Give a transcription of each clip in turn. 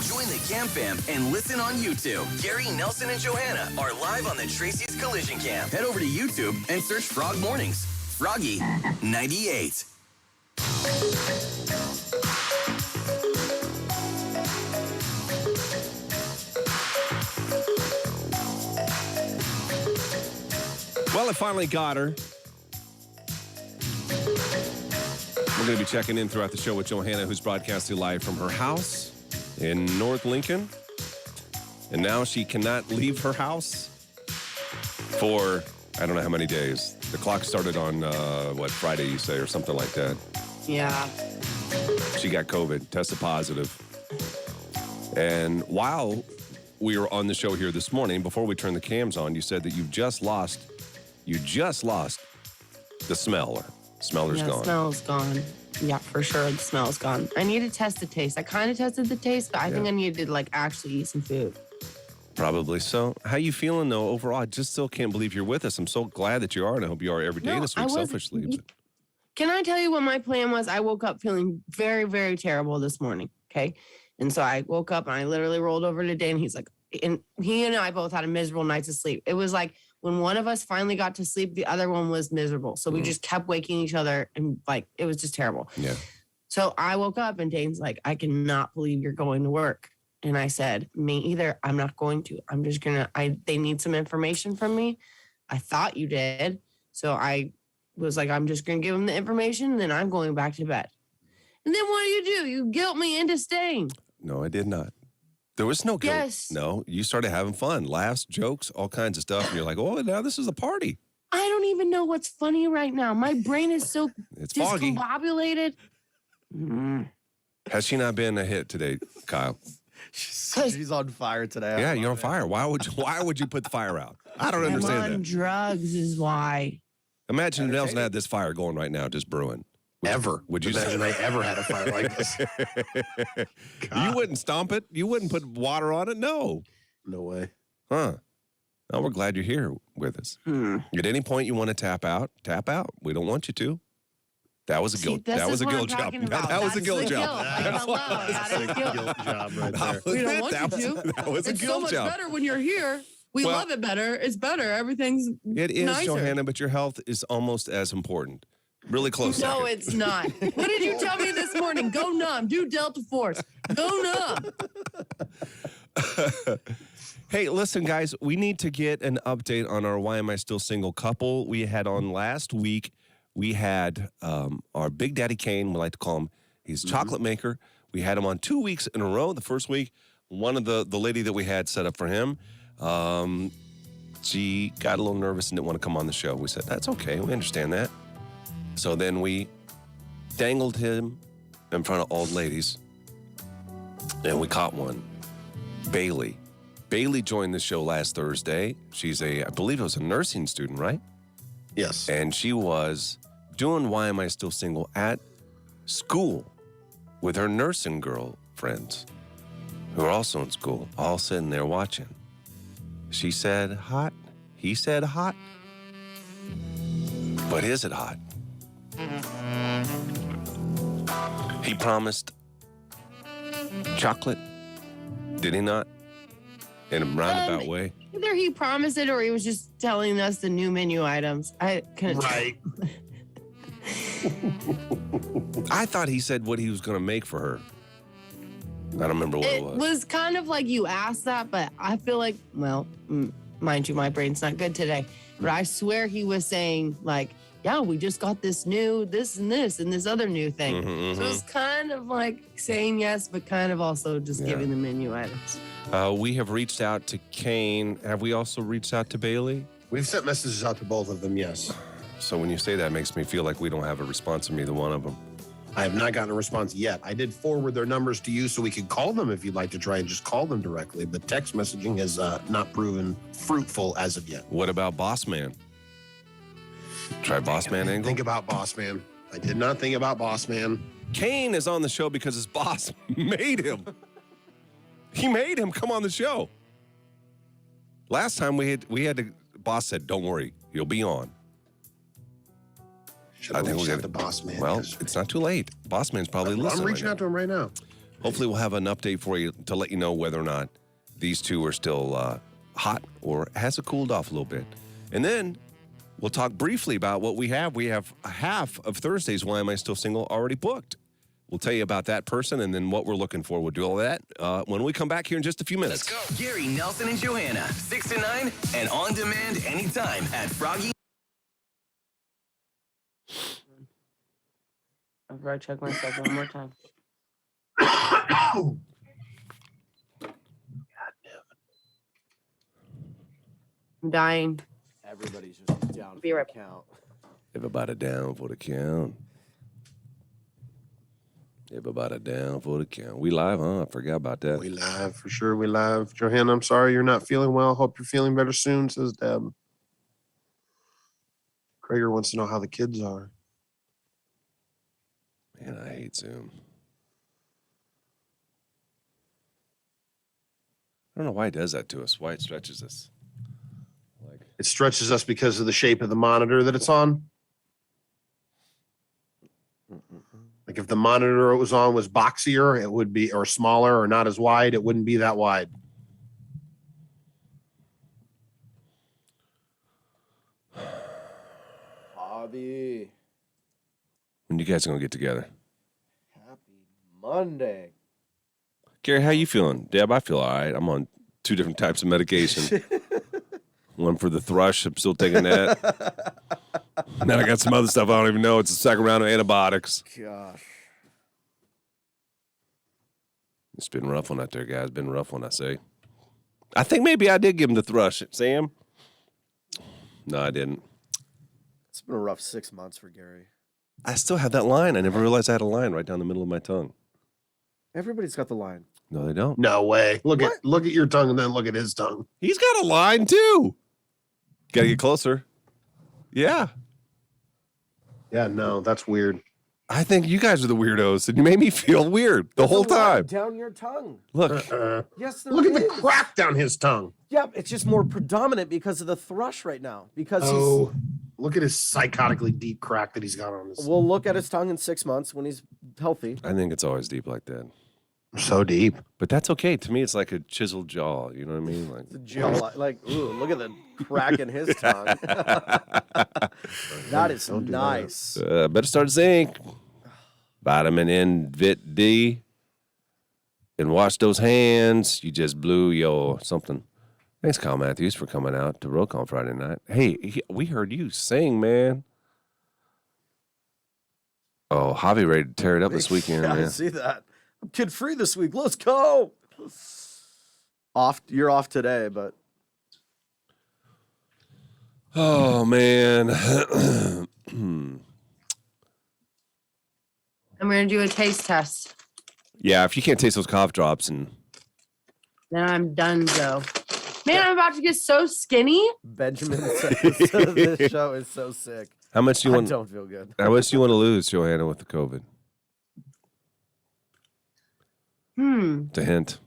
Join the Cam Fam and listen on YouTube. Gary, Nelson, and Johanna are live on the Tracy's Collision Cam. Head over to YouTube and search Frog Mornings. Froggy 98. Well, I finally got her. We're going to be checking in throughout the show with Johanna, who's broadcasting live from her house in North Lincoln. And now she cannot leave her house for, I don't know how many days. The clock started on, Friday, you say, or something like that. Yeah. She got COVID, tested positive. And while we were on the show here this morning, before we turned the cams on, you said that you just lost the smell. Smeller's gone. The smell's gone. Yeah, for sure. The smell's gone. I need to test the taste. I kind of tested the taste, but I think I need to actually eat some food. Probably so. How you feeling though overall? I just still can't believe you're with us. I'm so glad that you are, and I hope you are every day this week, selfishly. But. Can I tell you what my plan was? I woke up feeling very, very terrible this morning. Okay. And so I woke up and I literally rolled over to Dane. He's like, and he and I both had a miserable night of sleep. It was like when one of us finally got to sleep, the other one was miserable. So we just kept waking each other and it was just terrible. Yeah. So I woke up and Dane's like, I cannot believe you're going to work. And I said, me either. I'm not going to. I'm just going to, they need some information from me. I thought you did. So I was like, I'm just going to give them the information and then I'm going back to bed. And then what do? You guilt me into staying. No, I did not. There was no guilt. Yes. No, you started having fun. Laughs, jokes, all kinds of stuff. And you're like, oh, now this is a party. I don't even know what's funny right now. My brain is so foggy. Discombobulated. Has she not been a hit today, Kyle? She's on fire today. Yeah, you're on fire. Why would you put the fire out? I don't understand I'm on that. drugs is why. Imagine Nelson had this fire going right now, just brewing. Would you imagine I ever had a fire like this? You wouldn't stomp it? You wouldn't put water on it? No. No way. Huh. Well, we're glad you're here with us. At any point you want to tap out, tap out. We don't want you to. That was a guilt. That was a guilt job. That was a guilt job. That is Guilt job right there. We don't want you to. That was a It's so guilt much job. better when you're here. We love it better. It's better. Everything's It is, nicer. Johanna, but your health is almost as important. Really close. No, second. it's not. What did you tell me this morning? Go numb. Do Delta Force. Go numb. Hey, listen, guys, we need to get an update on our Why Am I Still Single couple we had on last week. We had our Big Daddy Kane, we like to call him. He's a chocolate maker. We had him on 2 weeks in a row. The first week, one of the lady that we had set up for him, she got a little nervous and didn't want to come on the show. We said, that's okay. We understand that. So then we dangled him in front of old ladies, and we caught one. Bailey. Bailey joined the show last Thursday. She's I believe it was a nursing student, right? Yes. And she was doing Why Am I Still Single at school with her nursing girl friends who are also in school, all sitting there watching. She said hot. He said hot. But is it hot? He promised chocolate, did he not? In a roundabout way. Either he promised it or he was just telling us the new menu items. I couldn't. Right. I thought he said what he was going to make for her. I don't remember what it was. It was kind of like you asked that, but I feel like, well, mind you, my brain's not good today. But I swear he was saying yeah, we just got this new, this and this other new thing. So it was kind of like saying yes, but kind of also just giving the menu items. We have reached out to Kane. Have we also reached out to Bailey? We've sent messages out to both of them, yes. So when you say that, it makes me feel like we don't have a response from either one of them. I have not gotten a response yet. I did forward their numbers to you so we could call them if you'd like to try and just call them directly, but text messaging has not proven fruitful as of yet. What about Boss Man? Try Boss Man angle? Think about Boss Man. I did not think about Boss Man. Kane is on the show because his boss made him. He made him come on the show. Last time we had to, boss said, don't worry, he'll be on. Should I think we'll get the Boss Man. Well, it's not too late. Boss Man's probably listening. I'm reaching out to him right now. hopefully we'll have an update for you to let you know whether or not these two are still hot or has it cooled off a little bit. And then we'll talk briefly about what we have. We have half of Thursday's Why Am I Still Single already booked. We'll tell you about that person and then what we're looking for. We'll do all that when we come back here in just a few minutes. Let's go. Gary, Nelson, and Johanna, 6 to 9, and on demand anytime at Froggy. After I check myself one more time. I'm dying. Everybody's just down Be for right the count. Everybody down for the count. Everybody down for the count. We live, huh? I forgot about that. We live, for sure. We live. Johanna, I'm sorry you're not feeling well. Hope you're feeling better soon, says Deb. Krager wants to know how the kids are. Man, I hate Zoom. I don't know why it does that to us, why it stretches us. It stretches us because of the shape of the monitor that it's on. Like if the monitor it was on was boxier, it would be, or smaller or not as wide, it wouldn't be that wide. Bobby, When you guys are going to get together? happy Monday. Gary, how you feeling? Deb, I feel all right. I'm on 2 different types of medication. One for the thrush. I'm still taking that. And then I got some other stuff I don't even know. It's the second round of antibiotics. Gosh. It's been a rough one out there, guys. Been a rough one, I say. I think maybe I did give him the thrush. Sam? No, I didn't. It's been a rough 6 months for Gary. I still have that line. I never realized I had a line right down the middle of my tongue. Everybody's got the line. No, they don't. No way. Look at your tongue and then look at his tongue. He's got a line, too. Got to get closer. Yeah. Yeah, no, that's weird. I think you guys are the weirdos, and you made me feel weird the whole time. Down your tongue. Look, Yes, there Look at the is. crack down his tongue. Yep, it's just more predominant because of the thrush right now. Because Oh, look at his psychotically deep crack that he's got on his. we'll look at his tongue in 6 months when he's healthy. I think it's always deep like that. So deep. But that's okay. To me, it's like a chiseled jaw. You know what I mean? Like The jaw, like, ooh, look at the crack in his tongue. That is Don't do that. nice. better start zinc, vitamin N, Vit D, and wash those hands. You just blew your something. Thanks, Kyle Matthews, for coming out to Rock on Friday night. Hey, we heard you sing, man. Oh, Javi ready to tear it up this weekend, Yeah, I man. see that. I'm kid free this week. Let's go. You're off today, but Oh man. I'm gonna do a taste test. Yeah, if you can't taste those cough drops and Then I'm done, Joe. Man, I'm about to get so skinny. Benjamin says this show is so sick. how much do you I want don't feel good. how much do you want to lose, Johanna, with the COVID? It's a hint.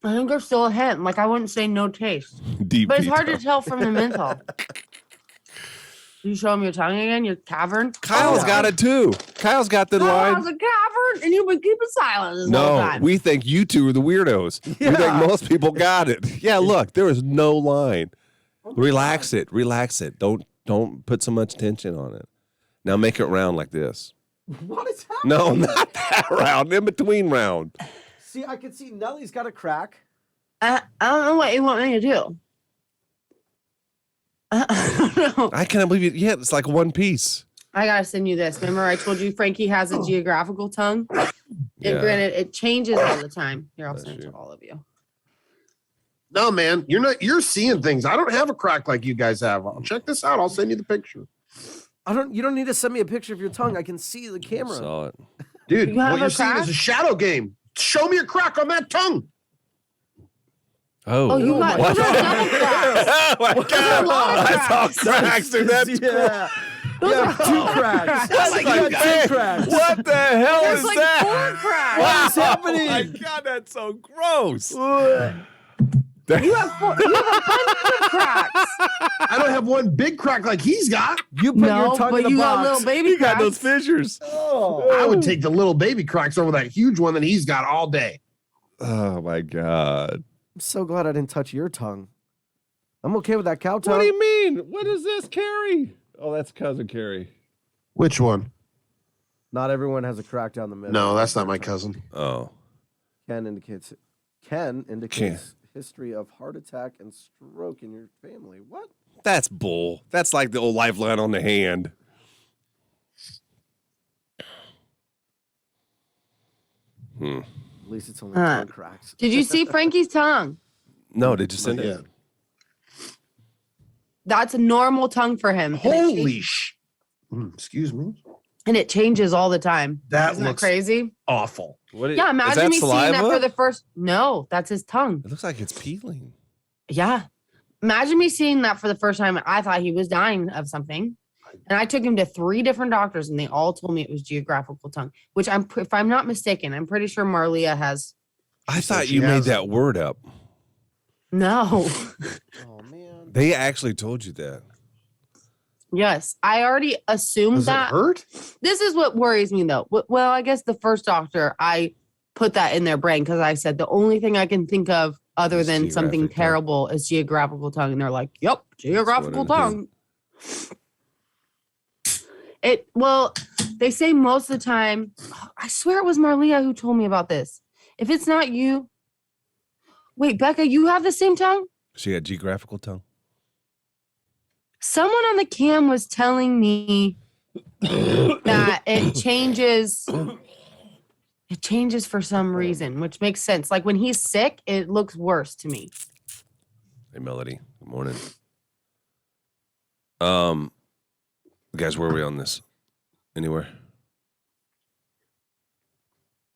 I think there's still a hint. Like I wouldn't say no taste, Deep. but it's hard to veto. tell from the menthol. You show him your tongue again, your cavern. Kyle's got it too. Kyle's got the Kyle line. has a cavern, and you've been keeping silent this whole No, time. we think you two are the weirdos. We think Yeah. most people got it. Yeah, look, there is no line. Relax it. Relax it. Don't put so much tension on it. Now make it round like this. What is happening? No, not that round. In between round. See, I can see Nellie's got a crack. I don't know what you want me to do. No. I can't believe it. Yeah, it's like one piece. I gotta send you this. Remember, I told you Frankie has a geographical tongue. Yeah. And granted, it changes all the time. Here, I'll Bless send it you. to all of you. No, man, you're seeing things. I don't have a crack like you guys have. Check this out. I'll send you the picture. You don't need to send me a picture of your tongue. I can see the camera. Saw it. Dude, You have what a you're seeing crack? is a shadow game. Show me a crack on that tongue. Oh, Oh, you got what? double cracks. Oh my God. lot of I saw cracks in that. Yeah. Those Yeah, are two all cracks. cracks. Like, Like, you got hey, two cracks. what the hell There's is like that? 4 cracks. What is happening? Oh my God, that's so gross. You have a bunch of cracks. I don't have one big crack like he's got. You put your tongue but in the you box. got little baby You got cracks. those fissures. I would take the little baby cracks over that huge one that he's got all day. Oh my God. I'm so glad I didn't touch your tongue. I'm okay with that cow tongue. What do you mean? What is this, Carrie? Oh, that's cousin Carrie. Which one? Not everyone has a crack down the middle. No, that's not my cousin. Oh. Ken indicates history of heart attack and stroke in your family. What? That's bull. That's like the old lifeline on the hand. At least it's only tongue cracks. Did you see Frankie's tongue? No, did you send Not it? yet. That's a normal tongue for him. Holy excuse me. And it changes all the time. That Isn't looks that crazy? awful. What Yeah, is imagine that me seeing that saliva? for the first. No, that's his tongue. It looks like it's peeling. Yeah. Imagine me seeing that for the first time. I thought he was dying of something. And I took him to 3 different doctors and they all told me it was geographical tongue, which if I'm not mistaken, I'm pretty sure Marlia has. I thought she you made has that word up. No. Oh, man. They actually told you that. Yes. I already assumed Does that. it hurt? This is what worries me though. Well, I guess the first doctor, I put that in their brain because I said the only thing I can think of other It's than something geographic tongue. terrible is geographical tongue. And they're like, yep, geographical it is. tongue. They say most of the time, I swear it was Marlia who told me about this. If it's not you, wait, Becca, you have the same tongue? She had geographical tongue. Someone on the cam was telling me that it changes. It changes for some reason, which makes sense. Like when he's sick, it looks worse to me. Hey, Melody. Good morning. Guys, where are we on this? Anywhere?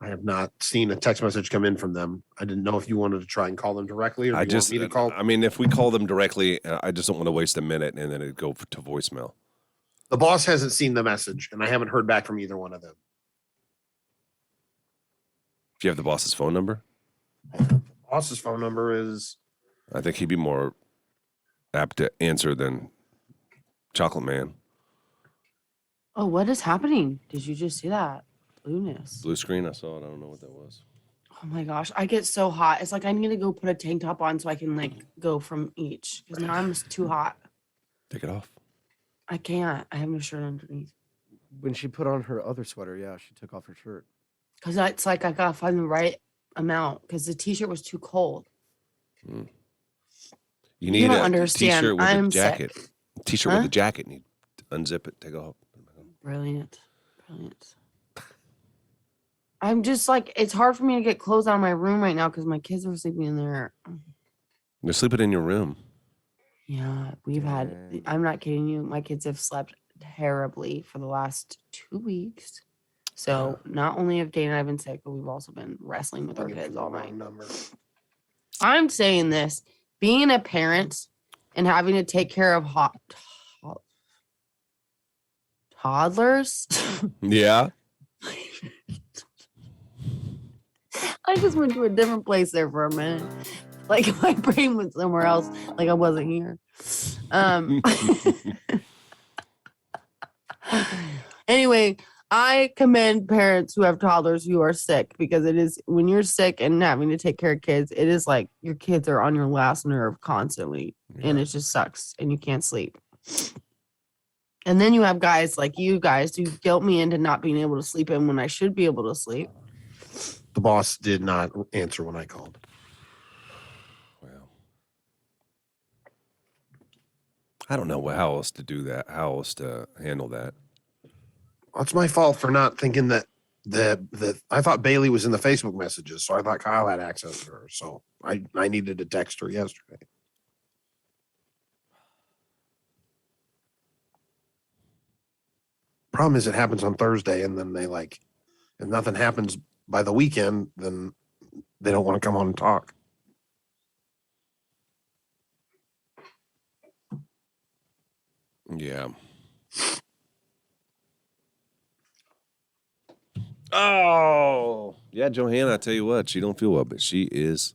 I have not seen a text message come in from them. I didn't know if you wanted to try and call them directly or I do you just, want me to call. I mean, if we call them directly, I just don't want to waste a minute and then it'd go to voicemail. The boss hasn't seen the message, and I haven't heard back from either one of them. Do you have the boss's phone number? The boss's phone number is I think he'd be more apt to answer than Chocolate Man. Oh, what is happening? Did you just see that? Blueness. Blue screen, I saw it. I don't know what that was. Oh my gosh, I get so hot. It's like I need to go put a tank top on so I can like go from each because now I'm just too hot. Take it off. I can't. I have no shirt underneath When she put on her other sweater, yeah, she took off her shirt. because it's like I gotta find the right amount because the t-shirt was too cold. You need don't a understand. t-shirt with I'm a sick. jacket. T-shirt with a jacket. Need to unzip it, take it off. Brilliant. I'm just like it's hard for me to get clothes out of my room right now because my kids are sleeping in there. They're sleeping in your room. Yeah, we've had. Dang. I'm not kidding you. My kids have slept terribly for the last 2 weeks. So not only have Dana and I have been sick, but we've also been wrestling with our looking for kids the all wrong night. number. I'm saying this: being a parent and having to take care of toddlers. Yeah. I just went to a different place there for a minute. Like my brain went somewhere else. Like I wasn't here. Anyway, I commend parents who have toddlers who are sick because it is when you're sick and having to take care of kids, it is like your kids are on your last nerve constantly. And it just sucks and you can't sleep. And then you have guys like you guys who guilt me into not being able to sleep in when I should be able to sleep. The boss did not answer when I called. Well, I don't know how else to do that. How else to handle that? Well, it's my fault for not thinking that I thought Bailey was in the Facebook messages, so I thought Kyle had access to her. So I needed to text her yesterday. Problem is, it happens on Thursday, and then if nothing happens by the weekend, then they don't want to come on and talk. Yeah. Oh, yeah, Johanna. I tell you what, she don't feel well, but she is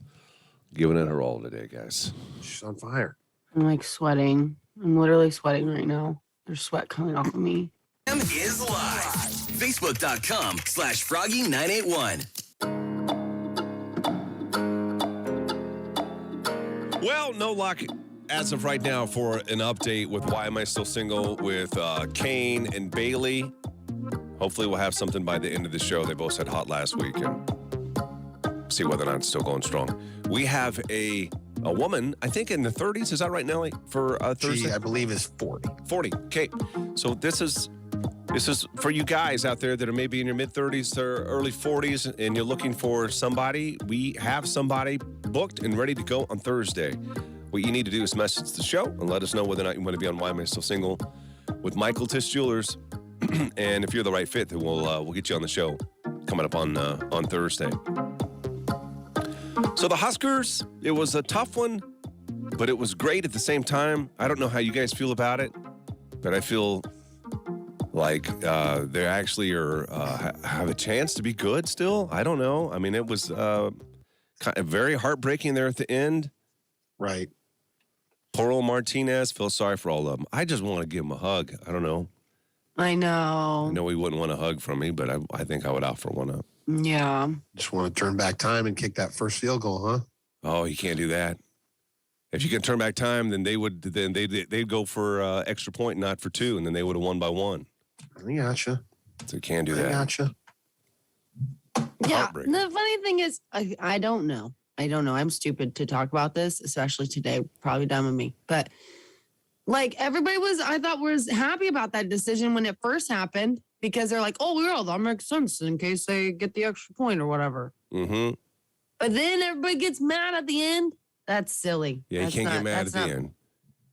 Giving it her all today, guys. She's on fire. I'm like sweating. I'm literally sweating right now. There's sweat coming off of me. Is live. Facebook.com/Froggy981. Well, no luck as of right now for an update with Why Am I Still Single with Kane and Bailey. Hopefully we'll have something by the end of the show. They both said hot last week and see whether or not it's still going strong. We have a woman, I think in the 30s. Is that right, Nelly, for Thursday? She, I believe, is 40. 40. Okay. So this is for you guys out there that are maybe in your mid-30s or early 40s and you're looking for somebody. We have somebody booked and ready to go on Thursday. What you need to do is message the show and let us know whether or not you want to be on Why Am I Still Single with Michael Tisch Jewelers. And if you're the right fit, then we'll get you on the show coming up on Thursday. So the Huskers, it was a tough one, but it was great at the same time. I don't know how you guys feel about it, but I feel like they actually have a chance to be good still. I don't know. I mean, it was kind of very heartbreaking there at the end. Right. Poor old Martinez. Feel sorry for all of them. I just want to give him a hug. I don't know. I know. I know he wouldn't want a hug from me, but I think I would offer one up. Yeah. Just want to turn back time and kick that first field goal, huh? Oh, you can't do that. If you can turn back time, then they'd go for extra point, not for two, and then they would have won by one. I gotcha. So you can't do I that. gotcha. Yeah. Heartbreaking. The funny thing is, I don't know. I'm stupid to talk about this, especially today. Probably dumb of me. But like everybody I thought was happy about that decision when it first happened because they're like, oh, well, that makes sense in case they get the extra point or whatever. Mm-hmm. But then everybody gets mad at the end. That's silly. Yeah, That's you can't not- get mad that's at the not- end.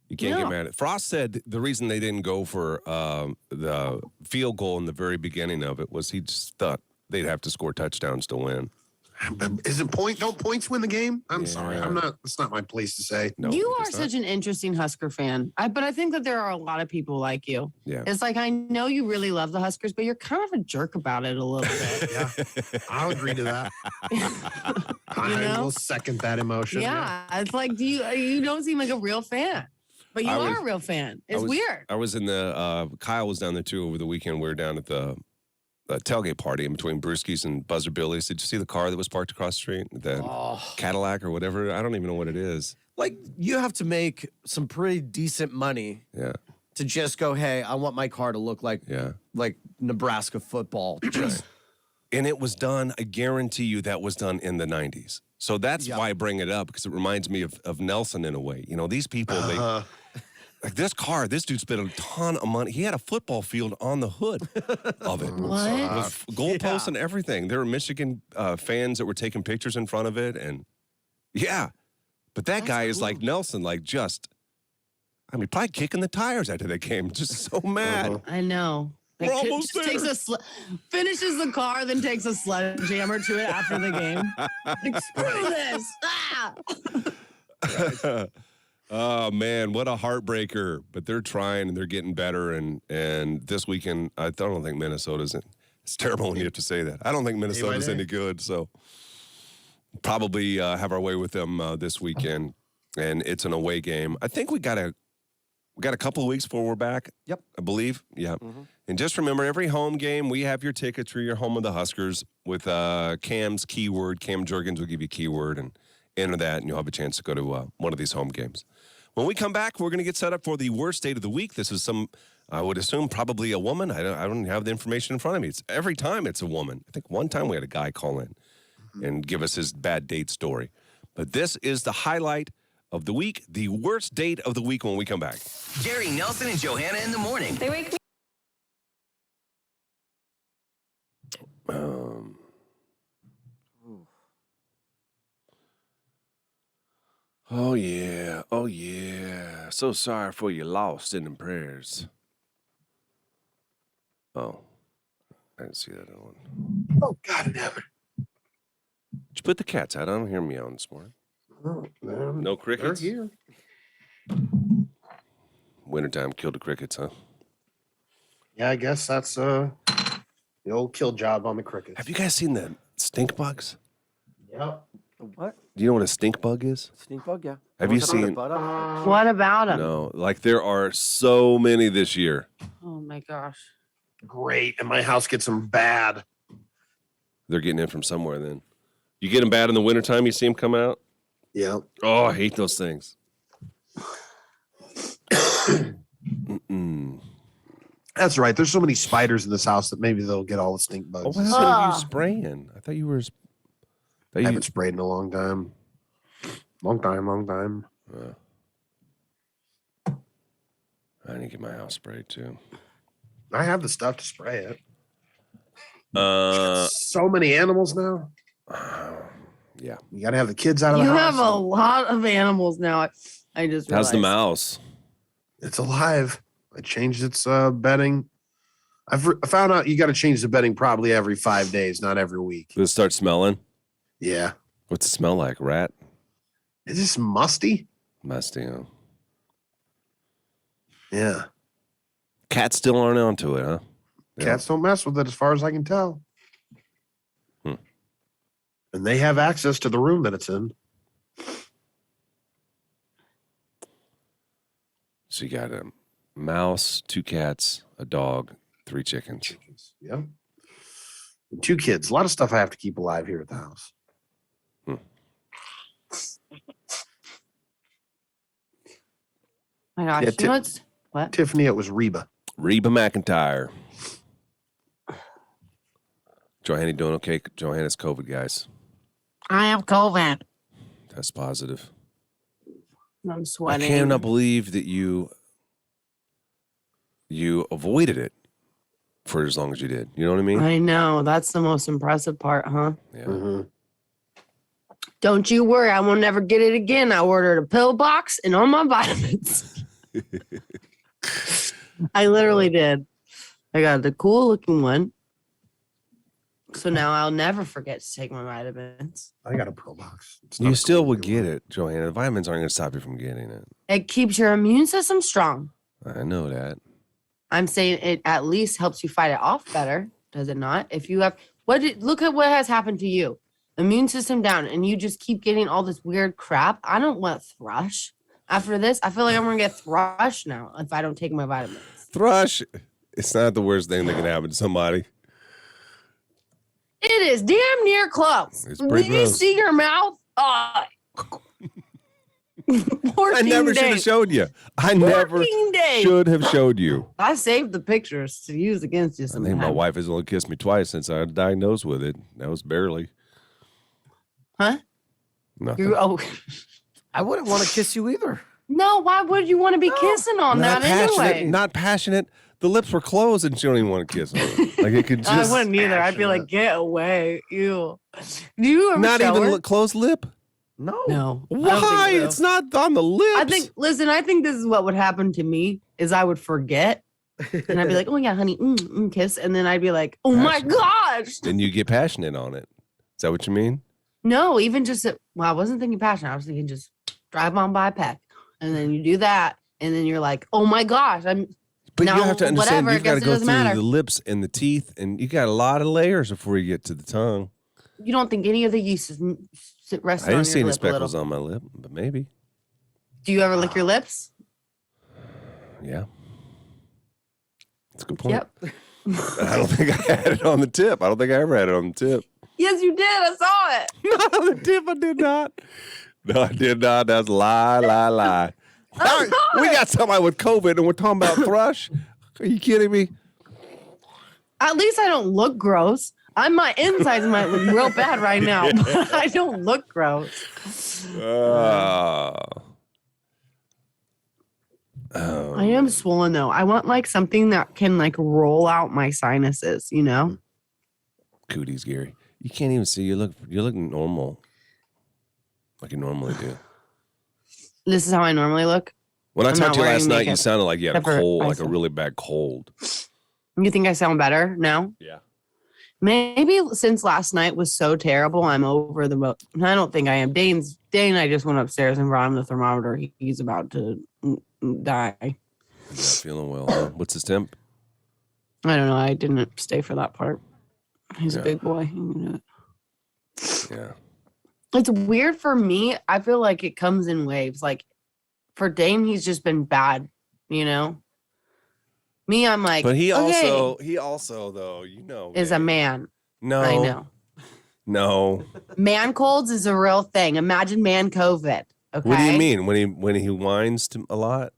You can't get No. mad at Frost said the reason they didn't go for the field goal in the very beginning of it was he just thought they'd have to score touchdowns to win. Don't points win the game? I'm sorry. Yeah. I'm not. That's not my place to say. No, You are it's not. such an interesting Husker fan. But I think that there are a lot of people like you. Yeah. It's like, I know you really love the Huskers, but you're kind of a jerk about it a little bit. Yeah, I'll agree to that. I know? will second that emotion. Yeah. It's like, you don't seem like a real fan, but you I are was- a real fan. I It's was- weird. I was in the Kyle was down there too over the weekend. We were down at the tailgate party in between Brewski's and Buzzer Billy's. Did you see the car that was parked across the street? The Cadillac or whatever. I don't even know what it is. Like, you have to make some pretty decent money Yeah. to just go, hey, I want my car to look like Yeah. Nebraska football. Just And it was done, I guarantee you that was done in the 90s. So that's Yeah. why I bring it up, because it reminds me of Nelson in a way. You know, these people, like this car, this dude spent a ton of money. He had a football field on the hood of it. What? With goalposts and everything. There were Michigan fans that were taking pictures in front of it. And yeah, but that That's guy is cool. like Nelson, like probably kicking the tires after that game. Just so mad. I know. We're Like, almost just takes there. finishes the car, then takes a sledgehammer to it after the game. Like, screw this. Ah! Oh man, what a heartbreaker! But they're trying and they're getting better. And this weekend, I don't think Minnesota's. It's terrible when you have to say that. I don't think Minnesota's day. any good. So probably have our way with them this weekend. And it's an away game. I think we got a couple of weeks before we're back. Yep. I believe. Yeah. And just remember, every home game, we have your tickets for your home of the Huskers with Cam's keyword. Cam Jurgens will give you a keyword and enter that, and you'll have a chance to go to one of these home games. When we come back, we're going to get set up for the worst date of the week. This is I would assume, probably a woman. I don't have the information in front of me. Every time it's a woman. I think one time we had a guy call in and give us his bad date story. But this is the highlight of the week, the worst date of the week when we come back. Gary Nelson and Johanna in the morning. They wake me Oh, yeah. Oh, yeah. So sorry for your loss in the prayers. Oh, I didn't see that other one. Oh, God in heaven. Did you put the cats out? I don't hear meowing this morning. Oh, man. No They're crickets? here. Wintertime killed the crickets, huh? Yeah, I guess that's the old kill job on the crickets. Have you guys seen the stink bugs? Yep. What? Do you know what a stink bug is? Stink bug, yeah. Have you Ones that put their seen- butt up? What about him? No, like there are so many this year. Oh my gosh. Great. And my house gets them bad. They're getting in from somewhere then. You get them bad in the wintertime, you see them come out? Yeah. Oh, I hate those things. Mm-mm. That's right. There's so many spiders in this house that maybe they'll get all the stink Oh, bugs. what happened to Ah. you spraying? I thought you were. I haven't sprayed in a long time. Long time. I need to get my house sprayed too. I have the stuff to spray it. Uh, So many animals now. yeah. You got to have the kids out of You the house. have a lot of animals now. I just How's the realized. mouse? It's alive. I changed its bedding. I found out you got to change the bedding probably every 5 days, not every week. Does it start smelling? Yeah. What's it smell like? Rat? Is this musty? Musty. Huh? Yeah. Cats still aren't onto it, huh? Yeah. Cats don't mess with it as far as I can tell. Hmm. And they have access to the room that it's in. So you got a mouse, 2 cats, a dog, 3 chickens. Yeah. And 2 kids. A lot of stuff I have to keep alive here at the house. My gosh. Yeah, You know what's what? Tiffany, it was Reba. Reba McEntire. Johanna doing okay? Johanna's COVID, guys. I have COVID. That's positive. I'm I sweating. cannot believe that you avoided it for as long as you did. You know what I mean? I know. That's the most impressive part, huh? Yeah. Mm-hmm. Don't you worry. I will never get it again. I ordered a pill box and all my vitamins. I literally did. I got the cool looking one. So now I'll never forget to take my vitamins. I got a Pro Box. It's not You a still cool would looking get one. it, Johanna. The vitamins aren't going to stop you from getting it. It keeps your immune system strong. I know that. I'm saying it at least helps you fight it off better, does it not? If you have look at what has happened to you. Immune system down, and you just keep getting all this weird crap. I don't want thrush. After this, I feel like I'm gonna get thrush now if I don't take my vitamins. Thrush. It's not the worst thing that can happen to somebody. It is damn near close. It's Did pretty you gross. see your mouth? 14 I never should have days. showed you. I never 14 days. should have showed you. I saved the pictures to use against you I think my sometime. wife has only kissed me twice since I was diagnosed with it. That was barely. Huh? Nothing. I wouldn't want to kiss you either. No, why would you want to be kissing on Not that passionate. anyway? Not passionate. The lips were closed and she don't even want to kiss on it. Like it could I just wouldn't either. I'd be like, get away. Ew. Do you ever not shower? even closed lip. No. No. I don't Why? think so. It's not on the lips. I think this is what would happen to me is I would forget and I'd be like, oh yeah, honey, kiss. And then I'd be like, oh my Passionate. gosh. Then you get passionate on it. Is that what you mean? No, even just, I wasn't thinking passion. I was thinking just drive on by peck. And then you do that. And then you're like, oh my gosh. But No, you have to understand whatever, you've got to guess it go doesn't through matter. the lips and the teeth, and you got a lot of layers before you get to the tongue. You don't think any of the yeast is resting I didn't on see your any lip a little. speckles on my lip, but maybe. Do you ever lick your lips? Yeah. That's a good point. Yep. I don't think I had it on the tip. I don't think I ever had it on the tip. Yes, you did. I saw it. Not on the tip. I did not. No, I did not. That's a lie. I saw We it. got somebody with COVID and we're talking about thrush. Are you kidding me? At least I don't look gross. My insides might look real bad right now, but I don't look gross. I am swollen though. I want like something that can like roll out my sinuses, you know? Cooties, Gary. You can't even see. You look normal. Like you normally do. This is how I normally look. When I I'm talked not to you last wearing night, you makeup. sounded like you had a Except for cold, like a myself. really bad cold. You think I sound better now? Yeah. Maybe since last night was so terrible, I'm over the boat. I don't think I am. Dane, I just went upstairs and brought him the thermometer. He's about to die. Not feeling well. Huh? What's his temp? I don't know. I didn't stay for that part. He's Yeah. a big boy. You know. Yeah. It's weird for me. I feel like it comes in waves. Like for Dane, he's just been bad, you know? Me, I'm like, But he okay, also though, is a Dave. man. No, I know. No. Man colds is a real thing. Imagine man COVID. Okay. What do you mean when he whines a lot?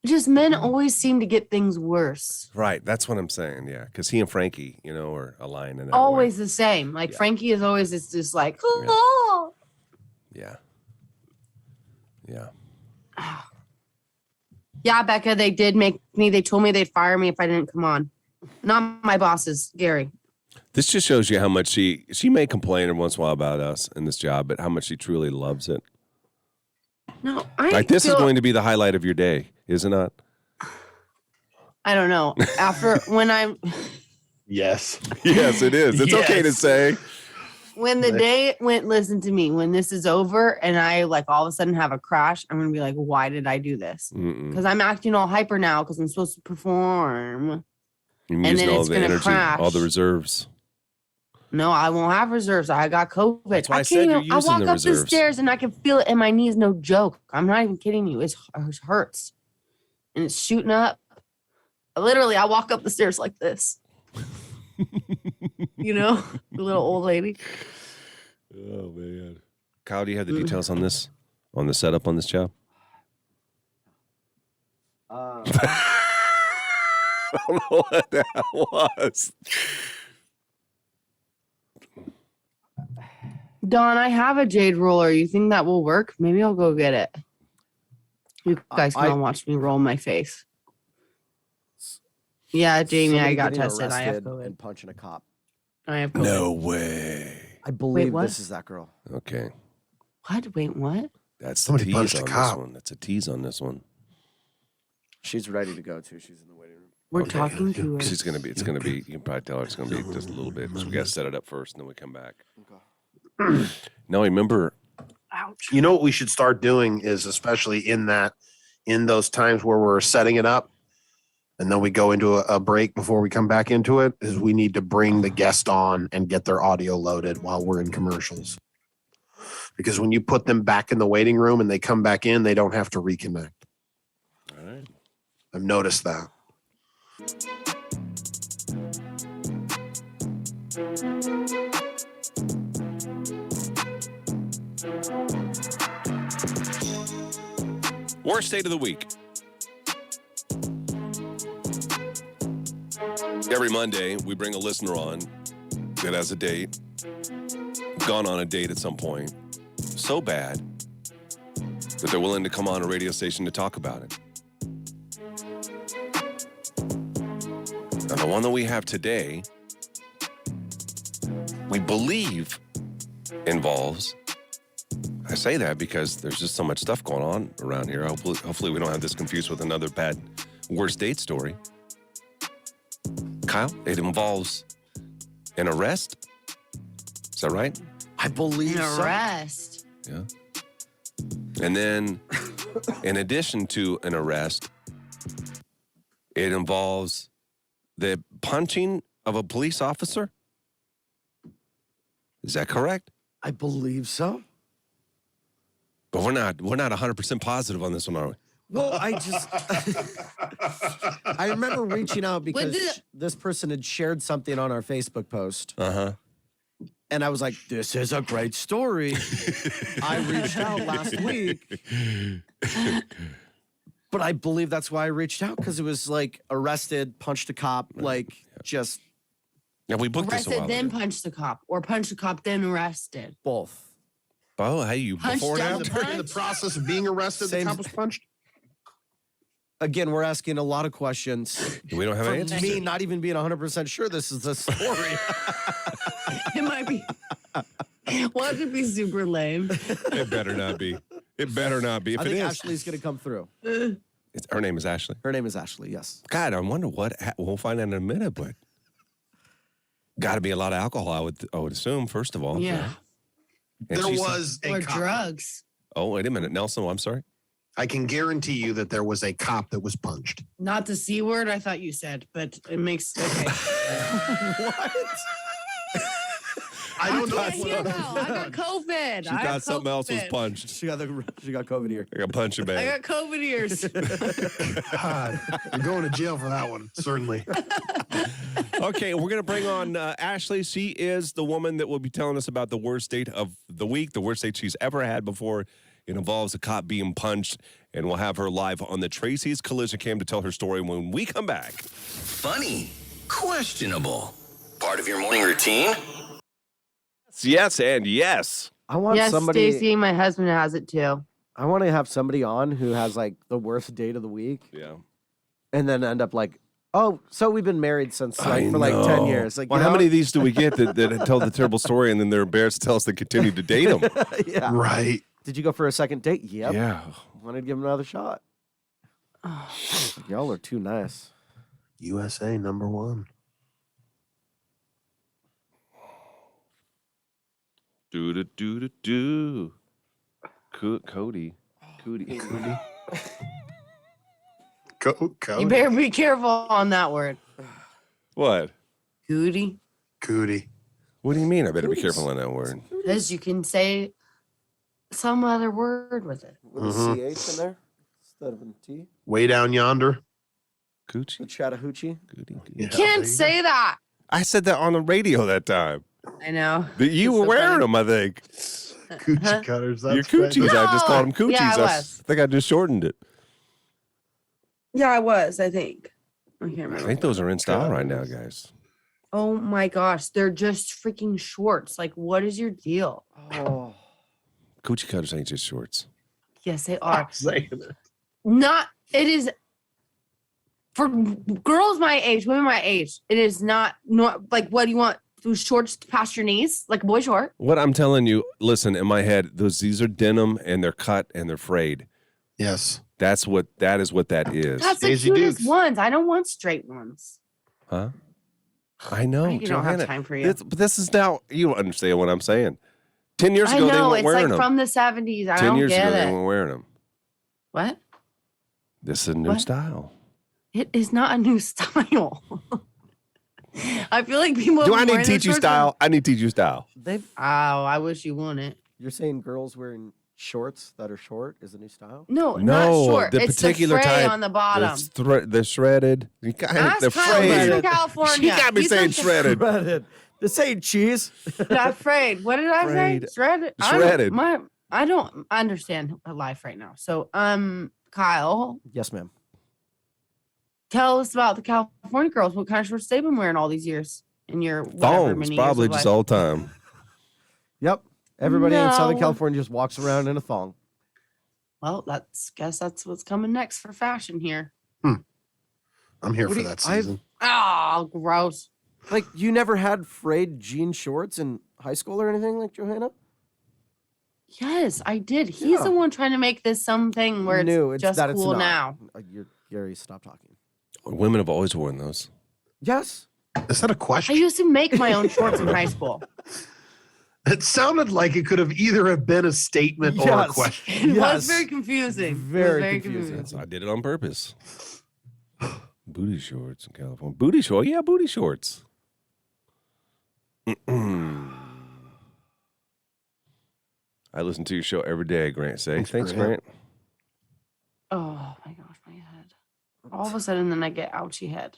Just men always seem to get things worse. Right, that's what I'm saying. Yeah, because he and Frankie, are aligned in that Always way. the same. Like Yeah. Frankie is always just like, oh. Yeah. Yeah, Becca, they did they told me they'd fire me if I didn't come on. Not my bosses, Gary. This just shows you how much she may complain every once in a while about us in this job, but how much she truly loves it. No, Like this is going to be the highlight of your day, is it not? I don't know. After when I'm Yes. Yes, it is. It's okay to Yes. say. when the day went, listen to me, when this is over and I like all of a sudden have a crash, I'm gonna be like, why did I do this? Because I'm acting all hyper now because I'm supposed to perform. You're And using then all it's the gonna energy, all the crash. reserves. No, I won't have reserves. I got COVID. That's why I can't said you're even, I using walk the up reserves. the stairs and I can feel it in my knees. No joke. I'm not even kidding you. It hurts. And it's shooting up. Literally, I walk up the stairs like this. The little old lady. Oh man. Kyle, do you have the details on this? On the setup on this job? I don't know what that was. Dawn, I have a jade roller. You think that will work? Maybe I'll go get it. You guys can all watch me roll my face. Yeah, Jamie, I Somebody got getting tested. I have arrested COVID. and punching a cop. I have COVID. No way. I believe what? this is that girl. Okay. What? Wait, what? That's the Somebody tease punched a on this cop. one. That's a tease on this one. She's ready to go too. She's in the waiting room. We're Okay. talking to her. It's gonna be, you can probably tell her it's gonna be just a little bit. So we gotta set it up first and then we come back. Okay. No, remember, Ouch. You know what we should start doing is, especially in those times where we're setting it up and then we go into a break before we come back into it, is we need to bring the guest on and get their audio loaded while we're in commercials. Because when you put them back in the waiting room and they come back in, they don't have to reconnect. all right. I've noticed that. Worst date of the week. Every Monday, we bring a listener on that has a date, gone on a date at some point, so bad that they're willing to come on a radio station to talk about it. Now, the one that we have today, we believe involves, I say that because there's just so much stuff going on around here. Hopefully we don't have this confused with another bad worst date story. Kyle, it involves an arrest. Is that right? I believe An so. arrest. Yeah. And then, in addition to an arrest, it involves the punching of a police officer. Is that correct? I believe so. But we're not 100% positive on this one, are we? Well, I just I remember reaching out because did- this person had shared something on our Facebook post. Uh-huh. And I was like, this is a great story. I reached out last week. But I believe that's why I reached out, because it was like arrested, punched a cop, like just Yeah, we booked this a Arrested, while then ago. punched the cop, or punched the cop, then arrested. both. Oh, hey, you Punched before down now? the- In the process of being arrested, Same- the cop was punched. Again, we're asking a lot of questions. We don't have For an answer. me, not even being 100% sure this is the story. It might be. Well, it could be super lame. It better not be. It better not be. If I it think is, Ashley's going to come through. her name is Ashley. Her name is Ashley, yes. God, I wonder what. We'll find out in a minute, but got to be a lot of alcohol. I would assume. First of all, Yeah. And There she's- was a Or cop. drugs. Oh, wait a minute, Nelson. I'm sorry. I can guarantee you that there was a cop that was punched. Not the C word, I thought you said, but it makes okay. What? I don't know. can't hear well. I got COVID. She I thought have something else was COVID. punched. She got COVID here. I got punched in I bed. got COVID ears. God, you're going to jail for that one, certainly. Okay, we're going to bring on Ashley. She is the woman that will be telling us about the worst date of the week, the worst date she's ever had before. It involves a cop being punched, and we'll have her live on the Tracy's Collision Cam to tell her story when we come back. Funny. Questionable. Part of your morning routine? Yes, and yes. I want Yes, somebody. Stacey, my husband has it too. I want to have somebody on who has like the worst date of the week, Yeah. and then end up like, oh, so we've been married since I for like 10 know. years. Like, Well, you how know? many of these do we get that tell the terrible story and then they're embarrassed to tell us they continue to date them? Yeah. Right. Did you go for a second date? Yep. Yeah. Wanted to give him another shot. Y'all are too nice. USA #1. Do. Cody. Cootie. Cody. You better be careful on that word. What? Cootie. Cootie. What do you mean? I better be careful on that word. Because you can say some other word with it. With a CH in there instead of a T. Way down yonder. The Coochie? Chattahoochee. Cootie. Yeah, Can't there say that. I said that on the radio that time. I know. That you It's were so wearing funny. them, I think. Coochie cutters. That's Your coochies. right. I just called them No. coochies. Yeah, I I was. think I just shortened it. Yeah, I was, I think. I can't I remember. think those are in style right now, guys. Oh my gosh, they're just freaking shorts. Like, what is your deal? Oh. Coochie cutters ain't just shorts. Yes, they are. Stop saying it. Not, it is for girls my age, women my age. It is not like, what do you want? Those shorts past your knees, like a boy short? What I'm telling you, listen, in my head, these are denim and they're cut and they're frayed. Yes. That is what that is. That's the Daisy cutest Dukes. ones. I don't want straight ones. Huh? I know. I don't Johanna, have time for you. But this is now, you don't understand what I'm saying. 10 years I ago, they know, weren't it's wearing like them. from the 70s. I 10 don't years get ago, they it. weren't wearing them. What? This is a new What? style. It is not a new style. I feel like people. Do have I been need wearing to teach those you shorts style? I need to teach you style. They've. Oh, I wish you wouldn't. You're saying girls wearing shorts that are short is a new style? No, No, not short. the It's particular the fray type. on the bottom. They're shredded. You got Ask the Kyle, he's frayed. from California. She got me He's saying from- shredded. Shredded. This ain't cheese. Not frayed. What did I Frayed. say? Shredded. Shredded. I don't understand life right now. So, Kyle, Yes, ma'am. tell us about the California girls. What kind of shorts they've been wearing all these years in your whatever Thongs, many probably years of just life? all time. Yep. Everybody in Southern No. California just walks around in a thong. Well, guess that's what's coming next for fashion here. I'm here What for do you- that season. Oh, gross. Like, you never had frayed jean shorts in high school or anything like Johanna? Yes, I did. He's Yeah. the one trying to make this something where it's, No, just that cool it's not. now. You're Gary, stop talking. Women have always worn those. Yes. Is that a I question? used to make my own shorts in high school. It sounded like it could have either have been a statement or a Yes. question. It Yes. was very confusing. It was Very confusing. I did it on purpose. Booty shorts in California. Booty shorts? Yeah, booty shorts. I listen to your show every day, Grant. Thanks, Grant. Grant. Oh my gosh, my head. All of a sudden, then I get ouchy head.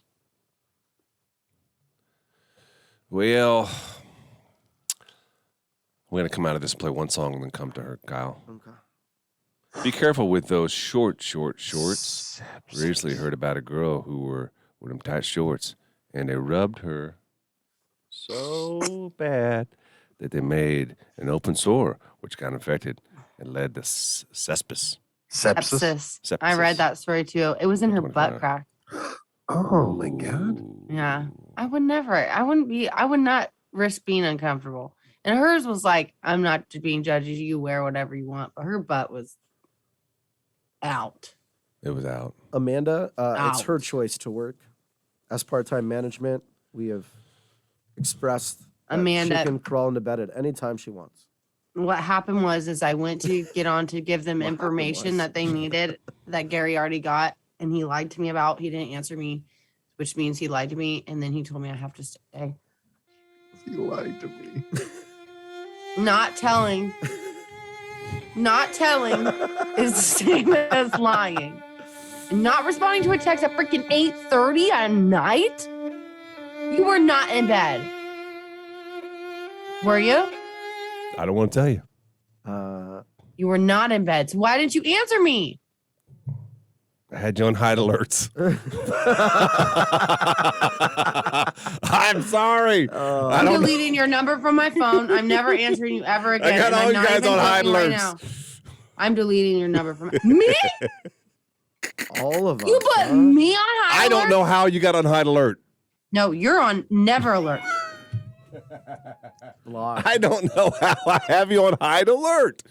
Well, we're going to come out of this, play one song, and then come to her, Kyle. Okay. Be careful with those shorts. Recently heard about a girl who were with them tight shorts, and they rubbed her so bad that they made an open sore, which got infected and led to sepsis. Sepsis. Sepsis. I read that story too. It was in her butt 25. crack. Oh my God. Yeah. I would not risk being uncomfortable. And hers was like, I'm not being judged. You wear whatever you want. But her butt was out. It was out. Amanda, it's her Ouch. choice to work. As part-time management, we have expressed that Amanda- she can crawl into bed at any time she wants. What happened was I went to get on to give them What happened information was- that they needed that Gary already got. And he lied to me about. He didn't answer me, which means he lied to me. And then he told me I have to stay. You lied to me. Not telling is the same as lying. And not responding to a text at freaking 8:30 at night? You were not in bed. Were you? I don't want to tell you. You were not in bed. So why didn't you answer me? I had you on hide alerts. I'm sorry. I'm deleting your number from my phone. I'm never answering you ever again. I got and all I'm you not guys even on hide joking right alerts. now. I'm deleting your number from me. All of us. You put me on high I don't alert? know how you got on hide alert. No, you're on never alert. Blocked. I don't know how I have you on hide alert.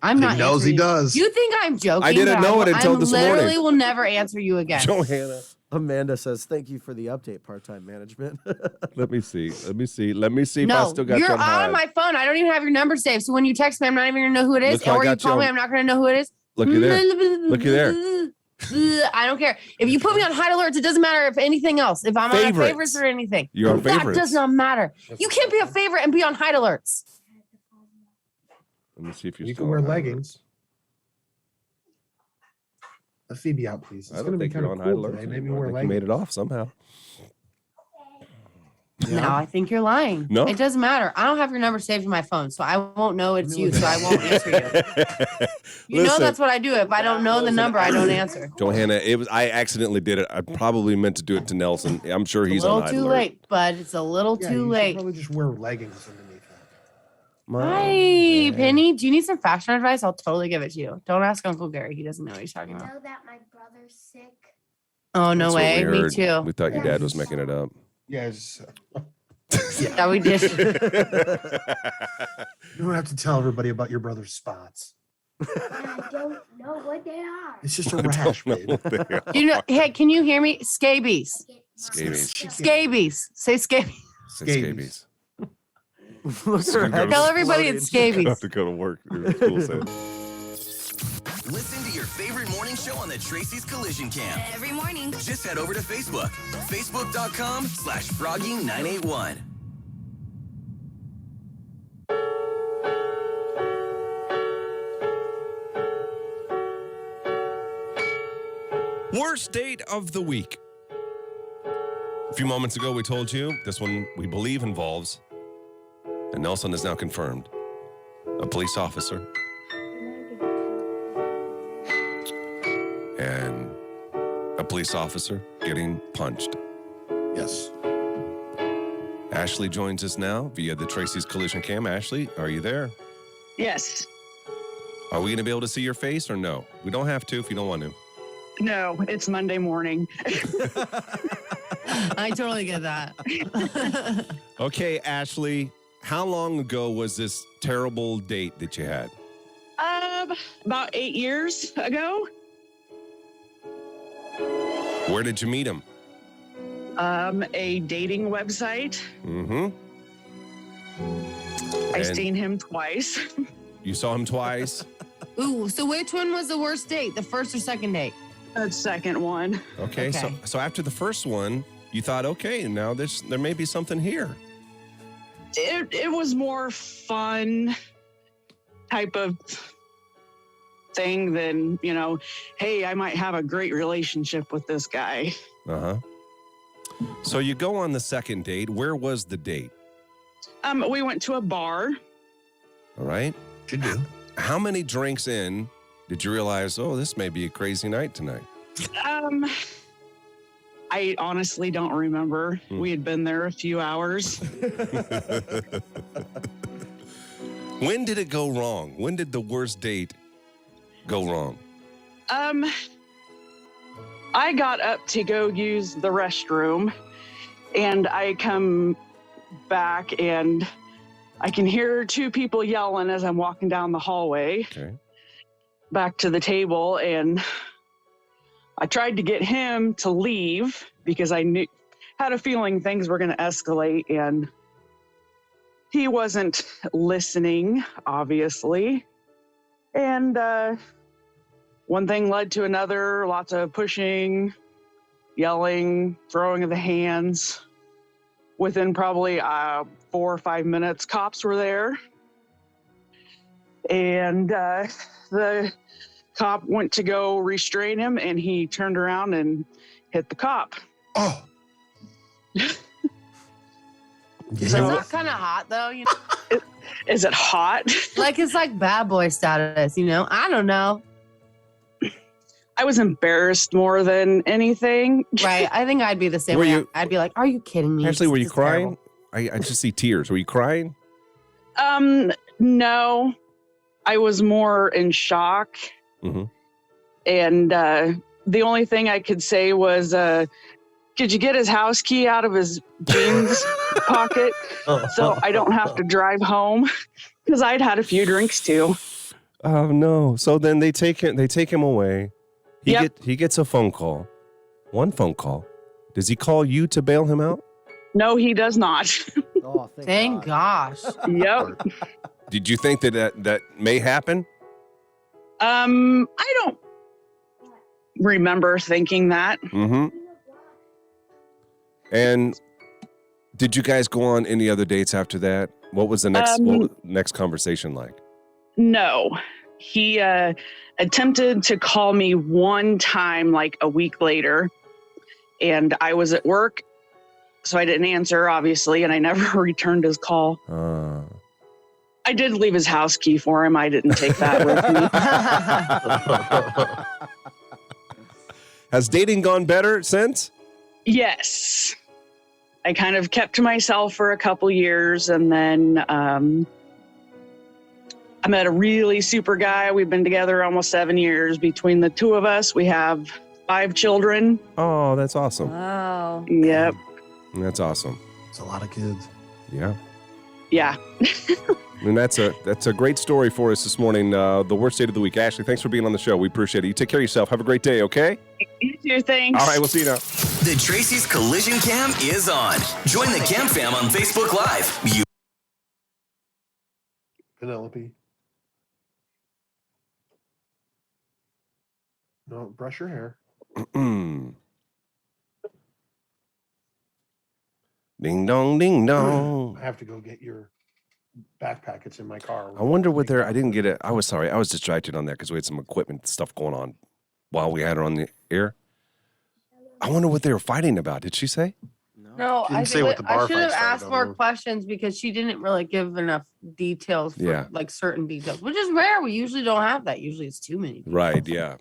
I'm not. He knows answering he you. does. You think I'm joking? I didn't but know it until this morning. I literally will never answer you again. Johanna. Amanda says, "Thank you for the update, part-time management." Let me see if I still No, got you're you on hide. on my phone. I don't even have your number saved. So when you text me, I'm not even gonna know who it is. Look, I Or you got you call me, on- I'm not gonna know who it is. Looky there. Looky there. I don't care. If you put me on hide alerts, it doesn't matter if anything else. If I'm on Favorites. favorites or anything. You're on That favorites. does not matter. You can't be a favorite and be on hide alerts. Let me see if you're You still can wear on hide leggings. Let Phoebe out, please. alerts. It's I going don't to be think kind you're of on hide cool alerts today. Maybe anymore. wear I think you leggings. made it off somehow. Now I think you're lying. No. It doesn't matter. I don't have your number saved in my phone, so I won't know it's you, so I won't answer you. You know that's what I do. If I don't know the number, I don't answer. Johanna, I accidentally did it. I probably meant to do it to Nelson. I'm sure It's he's a on little hide too alert. late, but it's a little Yeah, too you should late. probably just wear leggings underneath that. Hi, Penny. Do you need some fashion advice? I'll totally give it to you. Don't ask Uncle Gary. He doesn't know what he's talking about. know that my brother's sick. Oh, no That's what way. we Me heard. too. We thought your dad was making it up. Yes. Yeah, we did. You don't have to tell everybody about your brother's spots. And I don't know what they are. It's just a rash, babe. You know, hey, can you hear me? Scabies. Scabies. Scabies. Say scabies. Scabies. Look at her head Tell everybody exploding. it's scabies. have to go to work. School said. Listen to your favorite morning show on the Tracy's Collision Cam. Every morning. Just head over to Facebook. Facebook.com/Froggy981. Worst date of the week. A few moments ago, we told you this one we believe involves, and Nelson has now confirmed, a police officer and a police officer getting punched. Yes. Ashley joins us now via the Tracy's Collision Cam. Ashley, are you there? Yes. Are we going to be able to see your face or no? We don't have to if you don't want to. No, it's Monday morning. I totally get that. Okay, Ashley, how long ago was this terrible date that you had? About 8 years ago. Where did you meet him? A dating website. Mm-hmm. I And seen him twice. you saw him twice? Ooh, so which one was the worst date? The first or second date? The second one. Okay, Okay. So after the first one, you thought, okay, now there may be something here. It was more fun type of thing than, hey, I might have a great relationship with this guy. Uh-huh. So you go on the second date. Where was the date? We went to a bar. All right. Should do. How many drinks in did you realize, oh, this may be a crazy night tonight? I honestly don't remember. Hmm. We had been there a few hours. When did it go wrong? When did the worst date go wrong? I got up to go use the restroom, and I come back and I can hear two people yelling as I'm walking down the hallway Okay. back to the table, and I tried to get him to leave because I had a feeling things were going to escalate, and he wasn't listening, obviously. And one thing led to another, lots of pushing, yelling, throwing of the hands. Within probably 4 or 5 minutes, cops were there. And the cop went to go restrain him, and he turned around and hit the cop. Oh. It's not kind of hot though, you know. Is it hot? Like it's like bad boy status, you know. I don't know. I was embarrassed more than anything. Right. I think I'd be the same Were way. you- I'd be like, "Are you kidding me?" Ashley, were you This is crying? terrible." I just see tears. Were you crying? No, I was more in shock. Mhm. And the only thing I could say was, could you get his house key out of his jeans pocket so I don't have to drive home? Because I'd had a few drinks too. Oh no! So then they take him away. He gets a phone call. One phone call. Does he call you to bail him out? No, he does not. Oh, Thank gosh. Yep. Did you think that may happen? I don't remember thinking that. Mm-hmm. And did you guys go on any other dates after that? What was the next conversation like? No, he attempted to call me one time, like a week later, and I was at work, so I didn't answer, obviously, and I never returned his call. I did leave his house key for him. I didn't take that with me. Has dating gone better since? Yes. I kind of kept to myself for a couple years, and then I met a really super guy. We've been together almost 7 years. Between the two of us, we have 5 children. Oh, that's awesome. Wow. Yep. That's awesome. It's a lot of kids. Yeah. Yeah. And that's a great story for us this morning. The worst date of the week. Ashley, thanks for being on the show. We appreciate it. You take care of yourself. Have a great day, okay? You too, thanks. All right, we'll see you now. The Tracy's Collision Cam is on. Join the Cam Fam on Facebook Live. Penelope. No, brush your hair. Ding dong, ding dong. I have to go get your backpack. It's in my car. I wonder what I didn't get it. I was sorry. I was distracted on that because we had some equipment stuff going on while we had her on the air. I wonder what they were fighting about. Did she say? No, Didn't say what the bar I should have fight asked started more over. questions because she didn't really give enough details for Yeah. like certain details, which is rare. We usually don't have that. Usually it's too many. Right, yeah.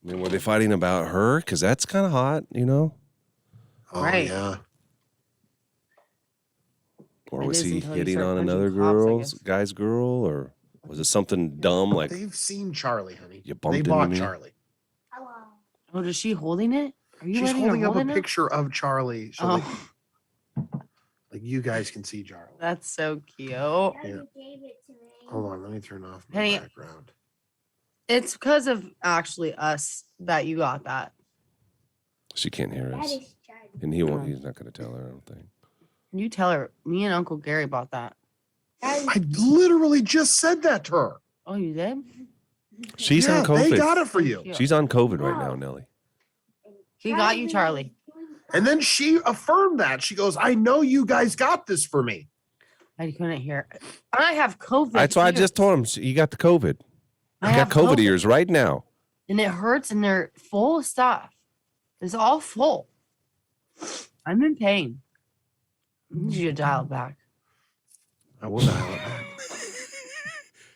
I mean, were they fighting about her? Because that's kind of hot, you know? Oh, Right. yeah. Or It was is he until you hitting start on punching another cops, I guess. guy's girl? Or was it something dumb like They've seen Charlie, honey. You bumped They into bought me? Charlie. Hello. Oh, is she holding it? Are you She's letting her holding up hold a it now? picture of Charlie. So Oh, like you guys can see Charlie. that's so cute. Daddy Yeah. gave it to me. Hold on, let me turn off my Penny- background. It's because of actually us that you got that. she can't hear That us? is Charlie. And he's not going to tell her, I don't think. You tell her. Me and Uncle Gary bought that. I literally just said that to her. Oh, you did? She's yeah, on COVID. they got it for you. Cute. She's on COVID right now, Nelly. He got you, Charlie. And then she affirmed that. She goes, I know you guys got this for me. I couldn't hear. I have COVID. That's why I too. just told him you got the COVID. I You have got COVID ears right now. and it hurts, and they're full of stuff. It's all full. I'm in pain. I need you to dial it back. I will dial it back.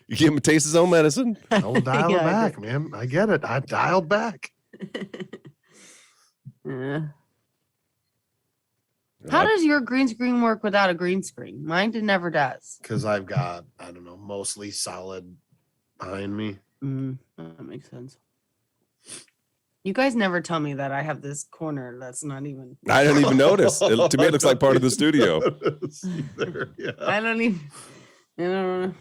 You give him a taste of his own medicine. I will dial Yeah, it I back, man. I get it. I dialed back. Yeah. How does your green screen work without a green screen? Mine never does. Because I've got, I don't know, mostly solid behind me. That makes sense. You guys never tell me that I have this corner that's not even. I don't even notice. To me, it looks like part of the studio. Yeah. I don't even. I don't know.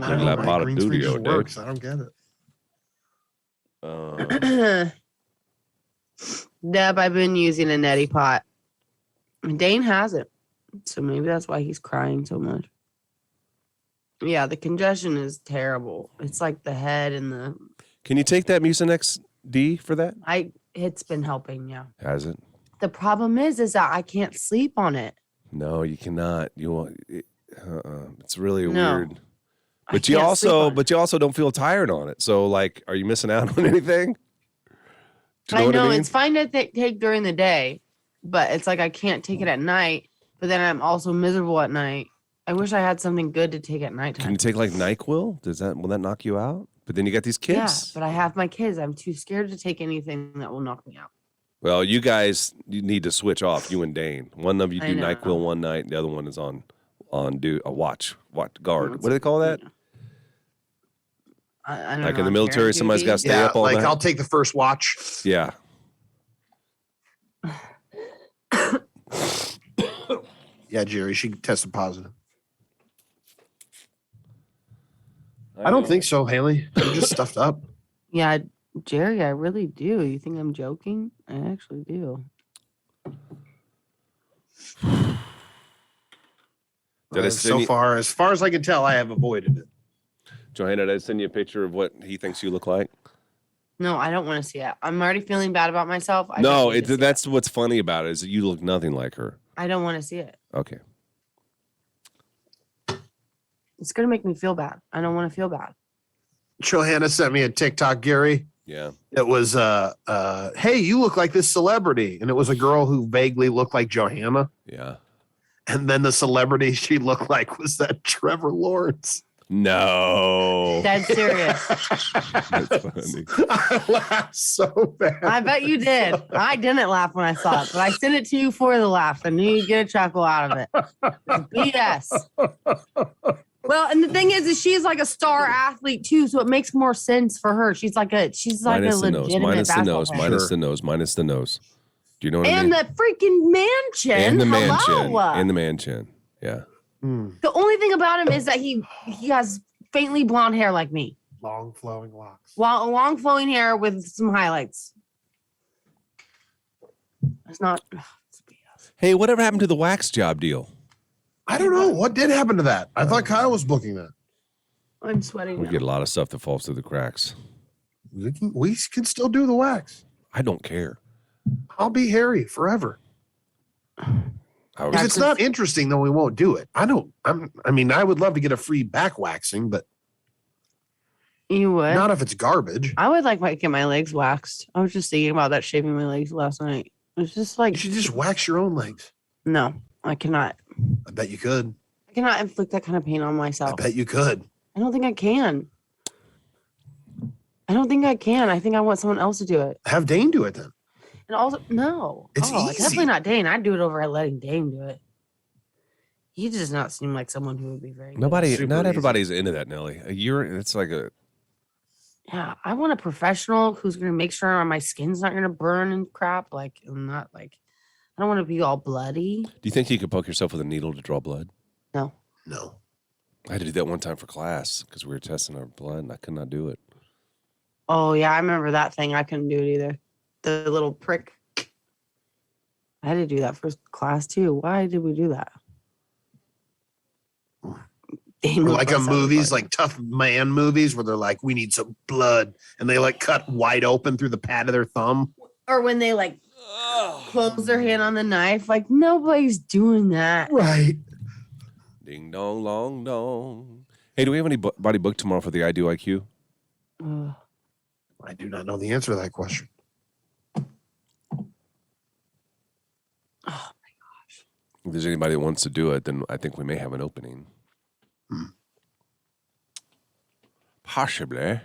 I don't know That why part of green screen studio, just dude. works. I don't get it. Deb, I've been using a neti pot. Dane hasn't. So maybe that's why he's crying so much. Yeah, the congestion is terrible. It's like the head and the Can you take that Mucinex D for that? it's been helping, yeah. Has it? The problem is that I can't sleep on it. No, you cannot. You won't. It's really No. weird. I But you can't sleep also, on it. but you also don't feel tired on it. So, like, are you missing out on anything? Do you know I what know I mean? it's fine to take during the day, but it's like I can't take it at night. But then I'm also miserable at night. I wish I had something good to take at Can nighttime. you take like NyQuil? Will that knock you out? But then you got these kids. Yeah, but I have my kids. I'm too scared to take anything that will knock me out. Well, you guys, you need to switch off. You and Dane. One of you I do know. NyQuil one night. The other one is on watch guard. That's What do they call that? I don't Like know, in the military, Terran somebody's duty? got to stay Yeah, up all like night. I'll take the first watch. Yeah. Yeah, Jerry, she tested positive. I don't think so, Haley. You're just stuffed up. Yeah, Jerry, I really do. You think I'm joking? I actually do. Did I So send you, far, as far as I can tell, I have avoided it. Johanna, did I send you a picture of what he thinks you look like? No, I don't want to see it. I'm already feeling bad about myself. I No, don't need to see that's what's funny about it is that you look nothing like her. I don't want to see it. Okay. It's gonna make me feel bad. I don't want to feel bad. Johanna sent me a TikTok, Gary. Yeah. It was hey, you look like this celebrity. And it was a girl who vaguely looked like Johanna. Yeah. And then the celebrity she looked like was that Trevor Lawrence. No. Dead serious. That's funny. I laughed so bad. I bet you did. I didn't laugh when I saw it, but I sent it to you for the laugh. I knew you'd get a chuckle out of it. It's BS. Well, and the thing is she's like a star athlete too, so it makes more sense for her. She's like a Minus the nose. legitimate Minus the basketball nose. player. Minus the nose. Minus the nose. Do you know what I And mean? the freaking mansion. And the mansion. Hello. And the mansion. Yeah. The only thing about him is that he has faintly blonde hair like me. Long flowing locks. Long flowing hair with some highlights. It's not. It's BS. Hey, whatever happened to the wax job deal? I don't know. What did happen to that? I thought Kyle was booking that. I'm sweating. We now. get a lot of stuff that falls through the cracks. We can still do the wax. I don't care. I'll be Harry forever. I If was, it's not interesting, then we won't do it. I would love to get a free back waxing, but You would? not if it's garbage. I would like to get my legs waxed. I was just thinking about that, shaving my legs last night. It's just like You should just wax your own legs. no, I cannot. I bet you could. I cannot inflict that kind of pain on I myself. bet you could. I don't think I can. I don't think I can. I think I want someone else to do it. Have Dane do it then. And also, no. It's easy. Definitely not Dane. I'd do it over at letting Dane do it. He does not seem like someone who would be very good at it. Super not easy. everybody's into that, Nelly. It's like a, Yeah, I want a professional who's going to make sure my skin's not going to burn and crap. Like, I'm not like, I don't want to be all bloody. do you think you could poke yourself with a needle to draw blood? No. No. I had to do that one time for class because we were testing our blood and I could not do it. Oh, yeah, I remember that thing. I couldn't do it either. The little prick. I had to do that for class too. Why did we do that? Dane Or would like bust on out his movies, blood. like tough man movies, where they're like, we need some blood. And they like cut wide open through the pad of their thumb. Or when they like close their hand on the knife. Like, nobody's doing that. Right. Ding dong, long dong. Hey, do we have anybody booked tomorrow for the I Do IQ? Ugh. I do not know the answer to that question. Oh, If there's anybody that wants to do it, then I think we may have an opening. Possibly.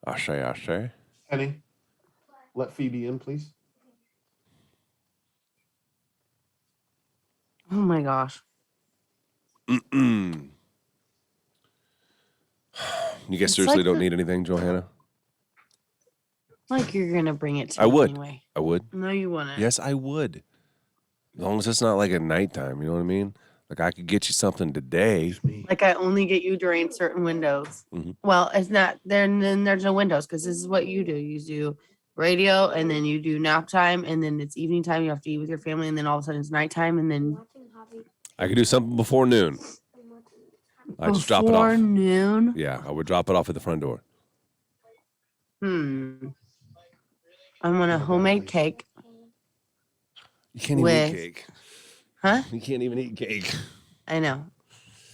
I say. Penny, let Phoebe in, please. oh my gosh. Mm-mm. You guys It's seriously like don't the- need anything, Johanna? Like you're gonna bring it to I me would. anyway. I would. No, you wouldn't. Yes, I would. As long as it's not like at nighttime, you know what I mean? Like I could get you something today. Like I only get you during certain windows. Mhm. Well, it's not then there's no windows because this is what you do. You do radio and then you do nap time and then it's evening time. You have to eat with your family and then all of a sudden it's nighttime and then Watching Hobby. I could do something before noon. I just drop it before off. noon. Yeah, I would drop it off at the front door. I want a homemade cake. You can't even With- eat cake. Huh? You can't even eat cake. I know.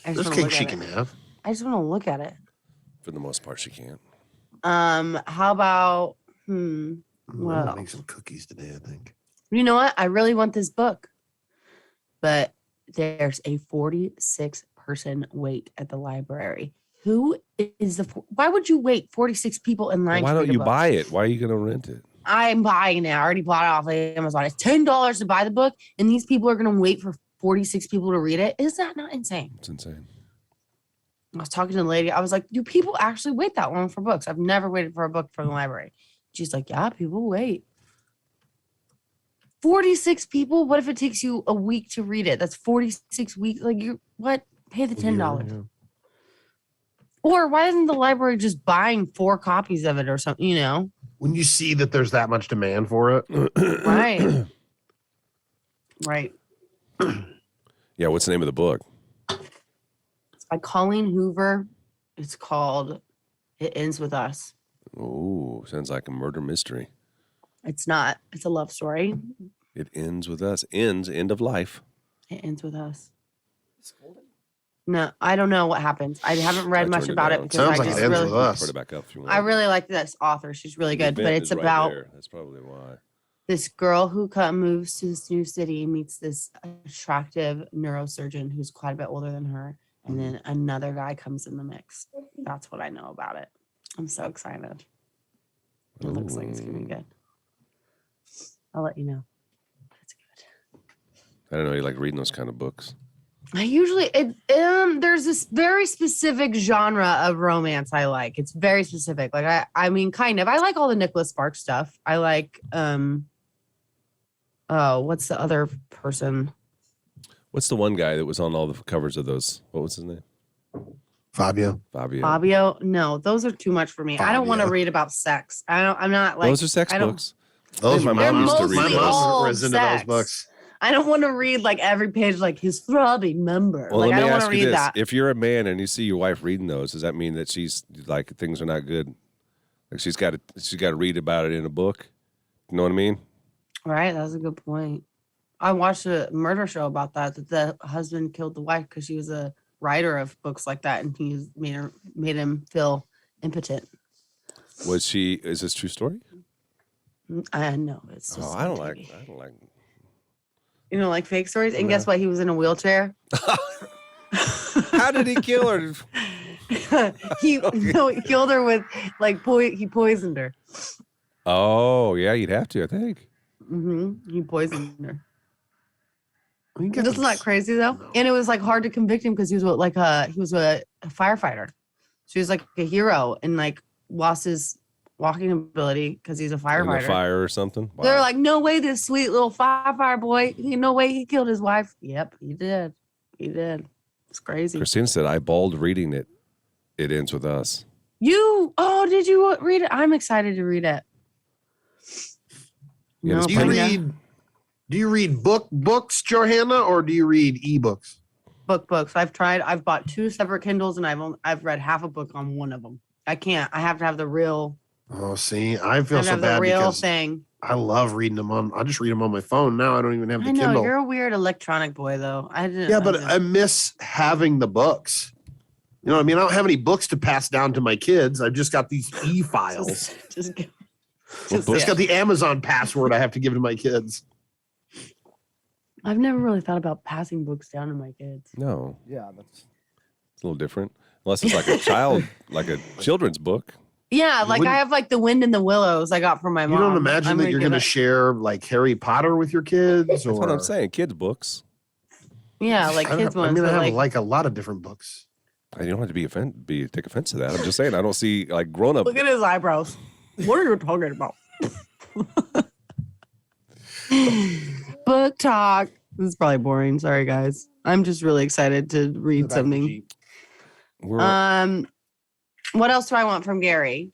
I just There's wanna cake look she at can it. have. I just want to look at it. For the most part, she can't. How about I'm Well, gonna make some cookies today, I think. you know what? I really want this book, but there's a 46-person wait at the library. Who is why would you wait 46 people in line? Well, why to don't read a you book? buy it? Why are you going to rent it? I'm buying it. I already bought it off of Amazon. It's $10 to buy the book, and these people are going to wait for 46 people to read it. Is that not insane? It's insane. I was talking to the lady. I was like, do people actually wait that long for books? I've never waited for a book from the library. She's like, yeah, people wait. 46 people? What if it takes you a week to read it? That's 46 weeks. Like, you what? Pay the $10. Yeah. Or why isn't the library just buying 4 copies of it or something, you know? When you see that there's that much demand for it, Right. Right. Yeah, what's the name of the book? It's by Colleen Hoover. It's called It Ends With Us. Oh, sounds like a murder mystery. It's not. It's a love story. It ends with us. Ends, end of life. It ends with us. No, I don't know what happens. I haven't read much about it because Sounds I like just it ends really, with us. Put it back up if you want. I really like this author. She's really The good, but event it's is right about there. That's probably why. this girl who moves to this new city, meets this attractive neurosurgeon who's quite a bit older than her, and then another guy comes in the mix. That's what I know about it. I'm so excited. It looks like it's gonna be good. I'll let you know. It's good. I don't know. You like reading those kind of books. I usually there's this very specific genre of romance I like. It's very specific. Like I mean kind of. I like all the Nicholas Sparks stuff. I like what's the other person? What's the one guy that was on all the covers of those? What was his name? Fabio. Fabio? No, those are too much for me. I don't want to Fabio. read about sex. I'm not like Those are sex I don't- books. Those My were mom used to read my mostly those. all mom was into those sex. books. I don't want to read like every page like his throbbing member. Well, like let I me don't want ask to you read this: that. if you're a man and you see your wife reading those, does that mean that she's like things are not good? Like she's got to read about it in a book. You know what I mean? Right, that's a good point. I watched a murder show about that the husband killed the wife because she was a writer of books like that, and he made him feel impotent. Was she? Is this true story? I know it's. Oh, Just I on don't like. TV. I don't like. You know, like fake stories. And guess what? He was in a wheelchair. How did he kill her? He killed her with like he poisoned her. Oh yeah, you'd have to. I think. He poisoned her. You get That's not crazy though, and it was like hard to convict him because he was a firefighter. So he was like a hero and like lost his walking ability because he's a In firefighter. the fire or something. Wow. They're like, no way, this sweet little firefighter boy. No way he killed his wife. Yep, he did. He did. It's crazy. Christina said, "I bawled reading it. It ends with us." Did you read it? I'm excited to read it. Yeah, No, Do you read books, Johanna, or do you read ebooks? books. I've bought 2 separate Kindles and I've read half a book on one of them. I can't. I have to have the real. Oh, see, I I feel have to so have the bad real because thing. I love reading them I just read them on my phone now. I don't even have the I know Kindle. you're a weird electronic boy, though. I didn't. Yeah, but I miss having the books. You know what I mean? I don't have any books to pass down to my kids. I've just got these e-files. just Just got the Amazon password I have to give to my kids. I've never really thought about passing books down to my kids. No, Yeah, that's it's a little different. Unless it's like like a children's book. Yeah, like wouldn't- I have like The Wind in the Willows I got from my You mom. don't imagine I'm that you're give going to share like Harry Potter with your kids? That's what or I'm saying. Kids' books. Yeah, like kids ones. I but, have like a lot of different books. You don't have to take offense to that. I'm just saying I don't see like grown up. Look at his eyebrows. What are you talking about? Book talk. This is probably boring. Sorry, guys. I'm just really excited to read something. What else do I want from Gary?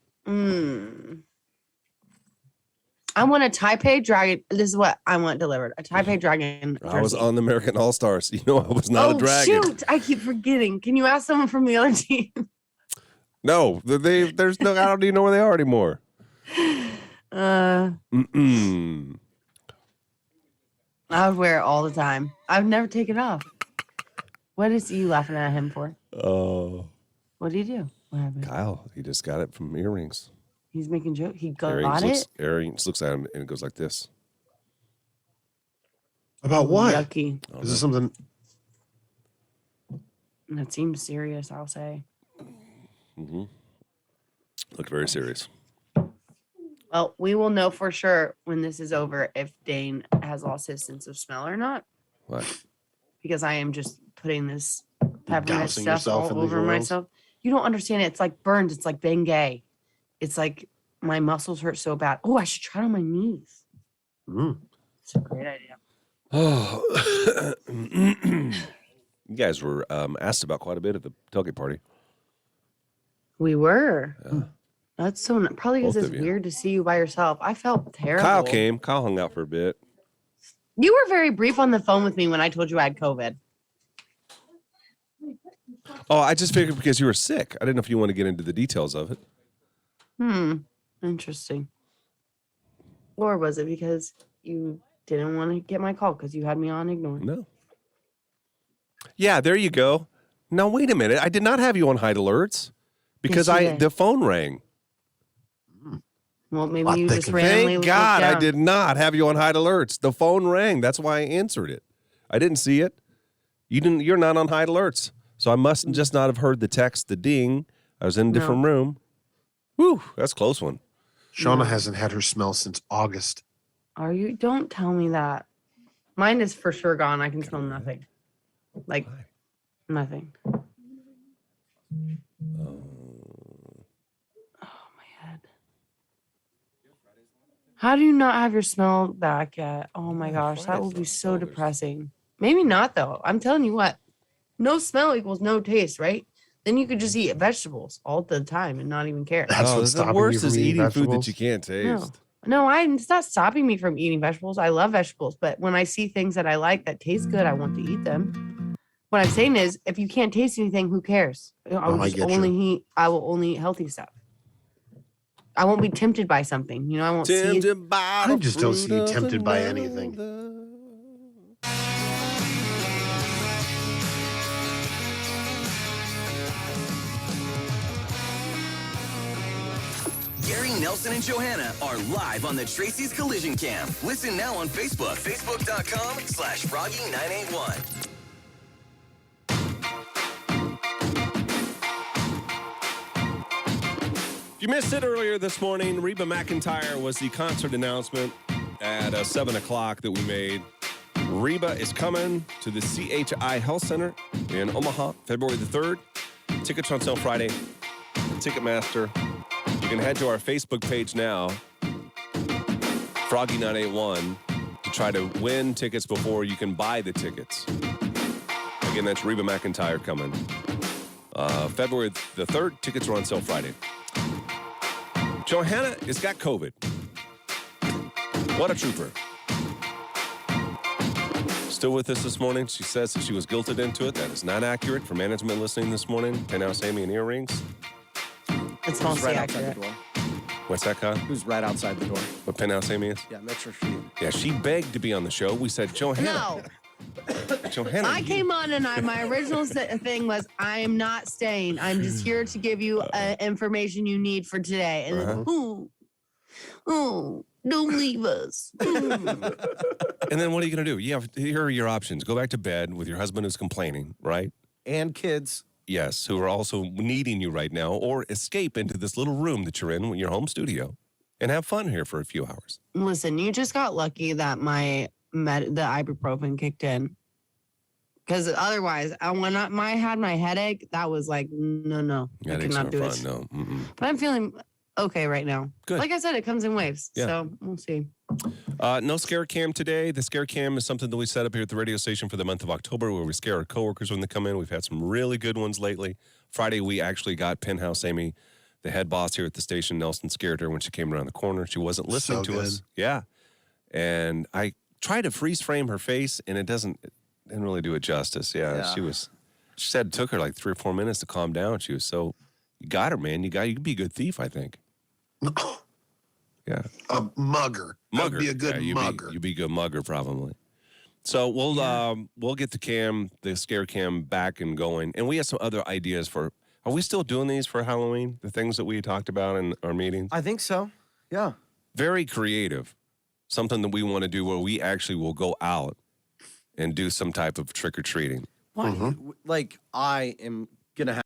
I want a Taipei dragon. This is what I want delivered. A Taipei dragon. I was jersey. on the American All Stars. You know, I was not a dragon. Shoot, I keep forgetting. Can you ask someone from the other team? No, there's no. I don't even know where they are anymore. Uh, Mm-mm. I would wear it all the time. I would never take it off. What is you laughing at him for? Oh, What did he do? What happened? Kyle, he just got it from earrings. He's making joke. He got it. Earrings looks at him and it goes like this. About what? Yucky. Is this something? That seems serious. I'll say. Mm-hmm. Looked very serious. Well, we will know for sure when this is over if Dane has lost his sense of smell or not. What? Because I am just putting this peppermint dousing stuff yourself in all these over oils? myself. You don't understand it. It's like burns. It's like Bengay. It's like my muscles hurt so bad. Oh, I should try it on my knees. Mm. It's a great idea. Oh, you guys were asked about quite a bit at the tailgate party. We were. Yeah. That's so probably because Both it's of you. weird to see you by yourself. I felt terrible. Kyle came. Kyle hung out for a bit. You were very brief on the phone with me when I told you I had COVID. Oh, I just figured because you were sick. I didn't know if you want to get into the details of it. Interesting. Or was it because you didn't want to get my call because you had me on ignore? No. Yeah, there you go. Now wait a minute. I did not have you on hide alerts because Yes, you did. the phone rang. Well, maybe Lot you just thicker. randomly. Thank God looked I down. did not have you on hide alerts. The phone rang. That's why I answered it. I didn't see it. You're not on hide alerts. So I must just not have heard the text, the ding. I was in a different room. Whew, that's a close one. Shauna hasn't had her smell since August. Are you? Don't tell me that. Mine is for sure gone. I can smell nothing. Like Why? nothing. Oh. Oh my head. How do you not have your smell back yet? Oh my gosh, that will be so depressing. Maybe not though. I'm telling you what. No smell equals no taste, right? Then you could just eat vegetables all the time and not even care. That's what's the stopping worst you is from eating food that vegetables? you can't taste. No, it's not stopping me from eating vegetables. I love vegetables, but when I see things that I like that taste good, I want to eat them. What I'm saying is, if you can't taste anything, who cares? I will I just get you. only eat. I will only eat healthy stuff. I won't be tempted by something. You know, I won't see. Tempted by I the just don't fruit see you of tempted by another. anything. Gary, Nelson, and Johanna are live on the Tracy's Collision Cam. Listen now on Facebook. Facebook.com/Froggy981. If you missed it earlier this morning, Reba McEntire was the concert announcement at 7 o'clock that we made. Reba is coming to the CHI Health Center in Omaha, February the 3rd. Tickets are on sale Friday. Ticketmaster. You can head to our Facebook page now, Froggy981, to try to win tickets before you can buy the tickets. Again, that's Reba McEntire coming. February the 3rd. Tickets are on sale Friday. Johanna has got COVID. What a trooper. Still with us this morning. She says that she was guilted into it. That is not accurate for management listening this morning. Penthouse Amy and earrings. It's Who's mostly right outside accurate. the door? What's that, Con? Who's right outside the door? What Penthouse Amy is? Yeah, Metro Street. Yeah, she begged to be on the show. We said, Johanna. No, Johanna. I came on and my original thing was I am not staying. I'm just here to give you information you need for today. And then, don't leave us. And then what are you going to do? Here are your options. Go back to bed with your husband who's complaining, right? And kids. Yes, who are also needing you right now, or escape into this little room that you're in, your home studio, and have fun here for a few hours. Listen, you just got lucky that the ibuprofen kicked in. Because otherwise, when I had my headache, that was like, no, I Headaches cannot aren't do fun, this. no. Mm-mm. But I'm feeling okay right now. Good. Like I said, it comes in waves. Yeah. So we'll see. No scare cam today. The scare cam is something that we set up here at the radio station for the month of October where we scare our coworkers when they come in. We've had some really good ones lately. Friday, we actually got Penthouse Amy, the head boss here at the station. Nelson scared her when she came around the corner. She wasn't listening So to us. Yeah. And I tried to freeze frame her face, and it didn't really do it justice. Yeah. She said it took her like 3 or 4 minutes to calm down. She was so, you got her, man. You could be a good thief, I think. Yeah. A mugger. That would be a good you'd mugger. You'd be a good mugger, probably. So we'll get the scare cam back and going, and we have some other ideas for. Are we still doing these for Halloween? The things that we talked about in our meetings. I think so. Yeah. Very creative. Something that we want to do where we actually will go out and do some type of trick or treating. Why? Like I am gonna have.